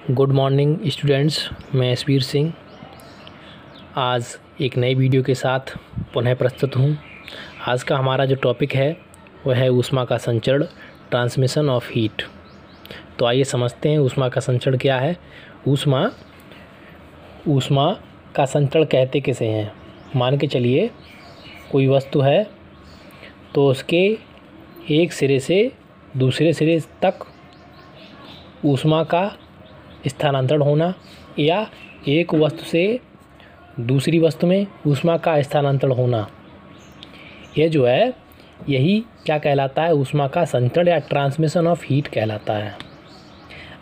Good morning students, मैं एसवीर सिंह आज एक नई वीडियो के साथ पुनः प्रस्तुत हूँ। आज का हमारा जो टॉपिक है वह है ऊष्मा का संचरण, ट्रांसमिशन ऑफ हीट। तो आइए समझते हैं ऊष्मा का संचरण क्या है। ऊष्मा का संचरण कहते किसे हैं। मान के चलिए कोई वस्तु है तो उसके एक सिरे से दूसरे सिरे तक ऊष्मा का स्थानांतरण होना या एक वस्तु से दूसरी वस्तु में ऊष्मा का स्थानांतरण होना, यह जो है यही क्या कहलाता है, ऊष्मा का संचरण या ट्रांसमिशन ऑफ हीट कहलाता है।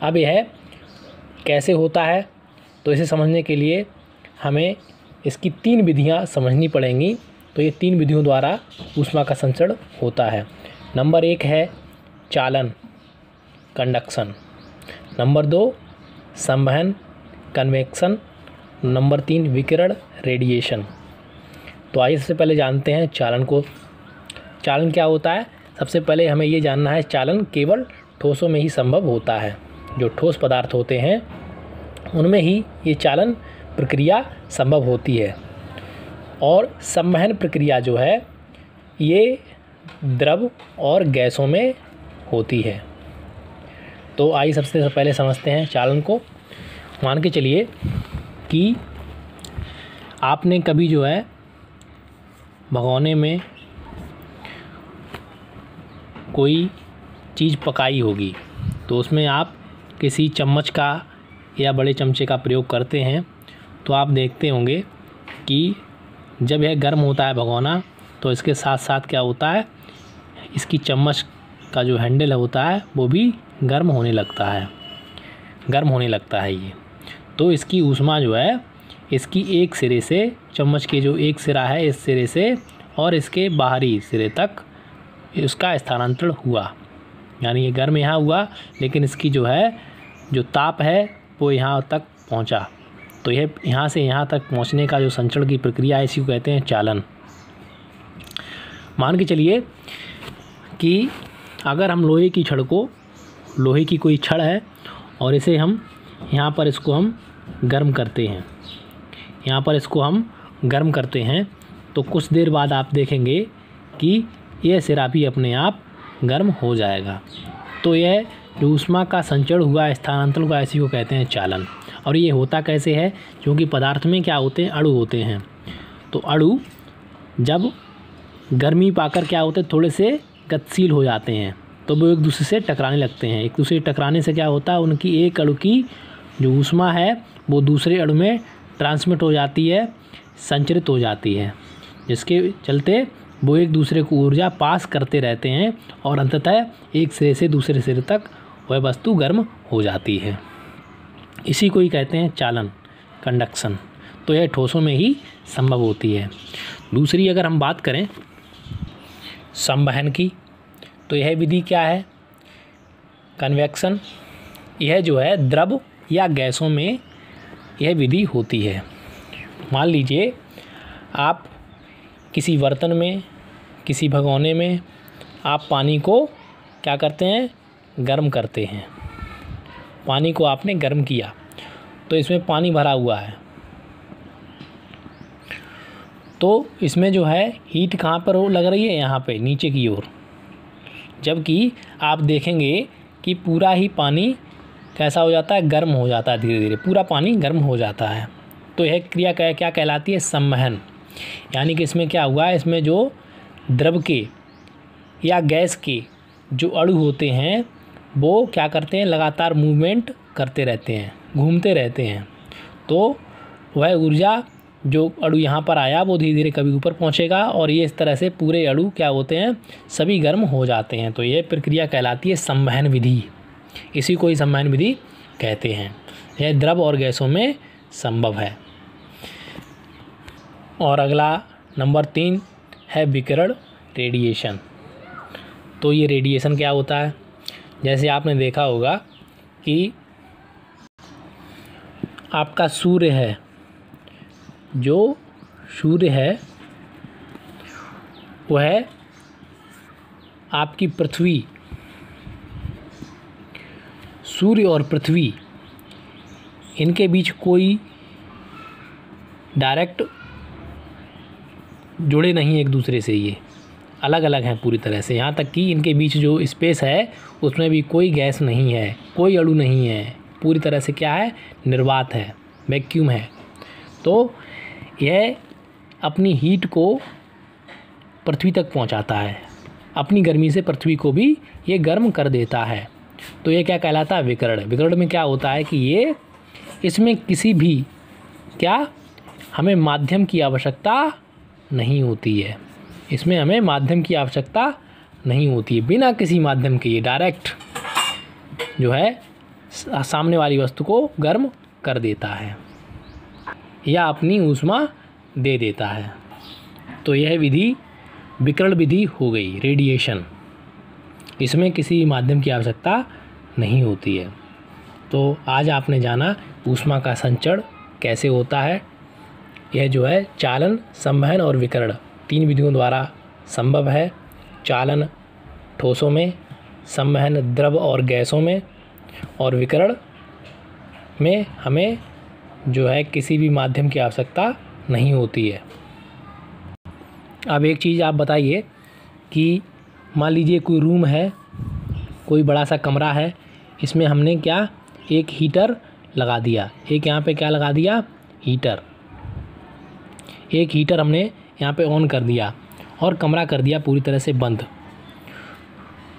अब यह कैसे होता है तो इसे समझने के लिए हमें इसकी 3 विधियां समझनी पड़ेंगी। तो ये 3 विधियों द्वारा ऊष्मा का संचरण होता है। नंबर 1 है चालन, कंडक्शन। नंबर 2 संवहन, कन्वेक्शन। नंबर 3 विकिरण, रेडिएशन। तो आइए सबसे पहले जानते हैं चालन को। चालन क्या होता है, सबसे पहले हमें ये जानना है चालन केवल ठोसों में ही संभव होता है। जो ठोस पदार्थ होते हैं उनमें ही ये चालन प्रक्रिया संभव होती है। और संवहन प्रक्रिया जो है ये द्रव और गैसों में होती है। तो आइए सबसे पहले समझते हैं चालन को। मान के चलिए कि आपने कभी जो है भगोने में कोई चीज़ पकाई होगी तो उसमें आप किसी चम्मच का या बड़े चमचे का प्रयोग करते हैं तो आप देखते होंगे कि जब यह गर्म होता है भगोना तो इसके साथ साथ क्या होता है, इसकी चम्मच का जो हैंडल होता है वो भी गर्म होने लगता है ये। तो इसकी ऊष्मा जो है इसकी एक सिरे से, चम्मच के जो एक सिरा है इस सिरे से और इसके बाहरी सिरे तक इसका स्थानांतरण हुआ। यानी ये गर्म यहाँ हुआ लेकिन इसकी जो है जो ताप है वो यहाँ तक पहुँचा। तो यह यहाँ से यहाँ तक पहुँचने का जो संचरण की प्रक्रिया है इसी को कहते हैं चालन। मान के चलिए कि अगर हम लोहे की कोई छड़ है और इसे हम यहाँ पर इसको हम गर्म करते हैं, तो कुछ देर बाद आप देखेंगे कि यह सिरा भी अपने आप गर्म हो जाएगा। तो यह जो ऊष्मा का संचरण हुआ, स्थानांतरण हुआ, इसी को कहते हैं चालन। और ये होता कैसे है, क्योंकि पदार्थ में क्या होते हैं, अणु होते हैं। तो अणु जब गर्मी पाकर क्या होते हैं, थोड़े से गतिशील हो जाते हैं तो वो एक दूसरे से टकराने लगते हैं। एक दूसरे से टकराने से क्या होता है, उनकी एक अणु की जो ऊष्मा है वो दूसरे अणु में ट्रांसमिट हो जाती है, संचरित हो जाती है, जिसके चलते वो एक दूसरे को ऊर्जा पास करते रहते हैं और अंततः एक सिरे से दूसरे सिरे तक वह वस्तु गर्म हो जाती है। इसी को ही कहते हैं चालन, कंडक्शन। तो यह ठोसों में ही संभव होती है। दूसरी अगर हम बात करें संवहन की, तो यह विधि क्या है, कन्वेक्शन। यह जो है द्रव या गैसों में यह विधि होती है। मान लीजिए आप किसी बर्तन में, किसी भगोने में आप पानी को क्या करते हैं, गर्म करते हैं। पानी को आपने गर्म किया तो इसमें पानी भरा हुआ है, तो इसमें जो है हीट कहाँ पर लग रही है, यहाँ पे नीचे की ओर। जबकि आप देखेंगे कि पूरा ही पानी कैसा हो जाता है, गर्म हो जाता है, धीरे धीरे पूरा पानी गर्म हो जाता है। तो यह क्रिया क्या कहलाती है, संवहन। यानी कि इसमें क्या हुआ है, इसमें जो द्रव के या गैस के जो अणु होते हैं वो क्या करते हैं, लगातार मूवमेंट करते रहते हैं, घूमते रहते हैं। तो वह ऊर्जा जो अणु यहाँ पर आया वो धीरे धीरे कभी ऊपर पहुँचेगा और ये इस तरह से पूरे अणु क्या होते हैं, सभी गर्म हो जाते हैं। तो ये प्रक्रिया कहलाती है संवहन विधि। इसी को ही संवहन विधि कहते हैं। यह द्रव और गैसों में संभव है। और अगला नंबर 3 है विकिरण, रेडिएशन। तो ये रेडिएशन क्या होता है, जैसे आपने देखा होगा कि आपका सूर्य है, जो सूर्य है वह आपकी पृथ्वी, सूर्य और पृथ्वी इनके बीच कोई डायरेक्ट जुड़े नहीं एक दूसरे से, ये अलग अलग हैं पूरी तरह से। यहाँ तक कि इनके बीच जो स्पेस है उसमें भी कोई गैस नहीं है, कोई अणु नहीं है, पूरी तरह से क्या है, निर्वात है, वैक्यूम है। तो यह अपनी हीट को पृथ्वी तक पहुँचाता है, अपनी गर्मी से पृथ्वी को भी ये गर्म कर देता है। तो ये क्या कहलाता है, विकर्ण। विकर्ण में क्या होता है कि ये इसमें किसी भी क्या हमें माध्यम की आवश्यकता नहीं होती है, इसमें हमें माध्यम की आवश्यकता नहीं होती है। बिना किसी माध्यम के ये डायरेक्ट जो है सामने वाली वस्तु को गर्म कर देता है या अपनी ऊष्मा दे देता है। तो यह विधि विकर्ण विधि हो गई, रेडिएशन। इसमें किसी माध्यम की आवश्यकता नहीं होती है। तो आज आपने जाना ऊष्मा का संचरण कैसे होता है। यह जो है चालन, संवहन और विकर्ण 3 विधियों द्वारा संभव है। चालन ठोसों में, संवहन द्रव और गैसों में, और विकर्ण में हमें जो है किसी भी माध्यम की आवश्यकता नहीं होती है। अब एक चीज़ आप बताइए कि मान लीजिए कोई रूम है, कोई बड़ा सा कमरा है, इसमें हमने क्या एक हीटर लगा दिया, एक यहाँ पे क्या लगा दिया, हीटर। एक हीटर हमने यहाँ पे ऑन कर दिया और कमरा कर दिया पूरी तरह से बंद।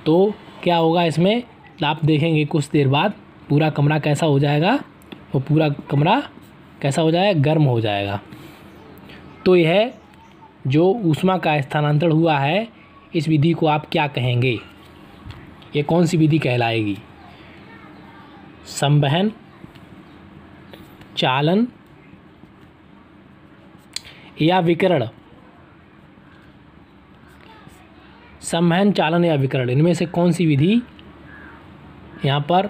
तो क्या होगा इसमें, आप देखेंगे कुछ देर बाद पूरा कमरा कैसा हो जाएगा, वो पूरा कमरा कैसा हो जाएगा, गर्म हो जाएगा। तो यह जो ऊष्मा का स्थानांतरण हुआ है, इस विधि को आप क्या कहेंगे, ये कौन सी विधि कहलाएगी, संवहन, चालन या विकर्ण। संवहन, चालन या विकर्ण, इनमें से कौन सी विधि यहाँ पर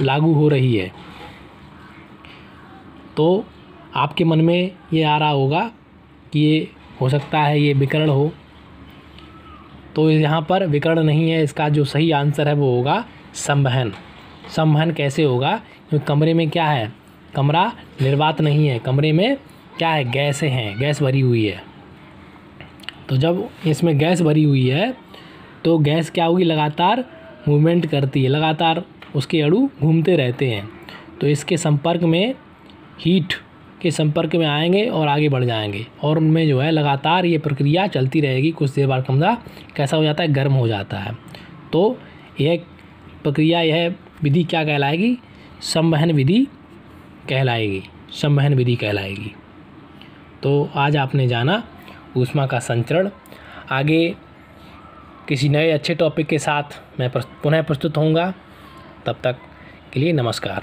लागू हो रही है। तो आपके मन में ये आ रहा होगा कि ये हो सकता है ये विकर्ण हो। तो यहाँ पर विकर्ण नहीं है, इसका जो सही आंसर है वो होगा संवहन। संवहन कैसे होगा, क्योंकि कमरे में क्या है, कमरा निर्वात नहीं है, कमरे में क्या है, गैसें हैं, गैस भरी हुई है। तो जब इसमें गैस भरी हुई है तो गैस क्या होगी, लगातार मूवमेंट करती है, लगातार उसके अणु घूमते रहते हैं। तो इसके संपर्क में, हीट के संपर्क में आएंगे और आगे बढ़ जाएंगे, और उनमें जो है लगातार ये प्रक्रिया चलती रहेगी। कुछ देर बाद कमरा कैसा हो जाता है, गर्म हो जाता है। तो यह प्रक्रिया, यह विधि क्या कहलाएगी, संवहन विधि कहलाएगी, संवहन विधि कहलाएगी। तो आज आपने जाना ऊष्मा का संचरण। आगे किसी नए अच्छे टॉपिक के साथ मैं पुनः प्रस्तुत होऊंगा। तब तक के लिए नमस्कार।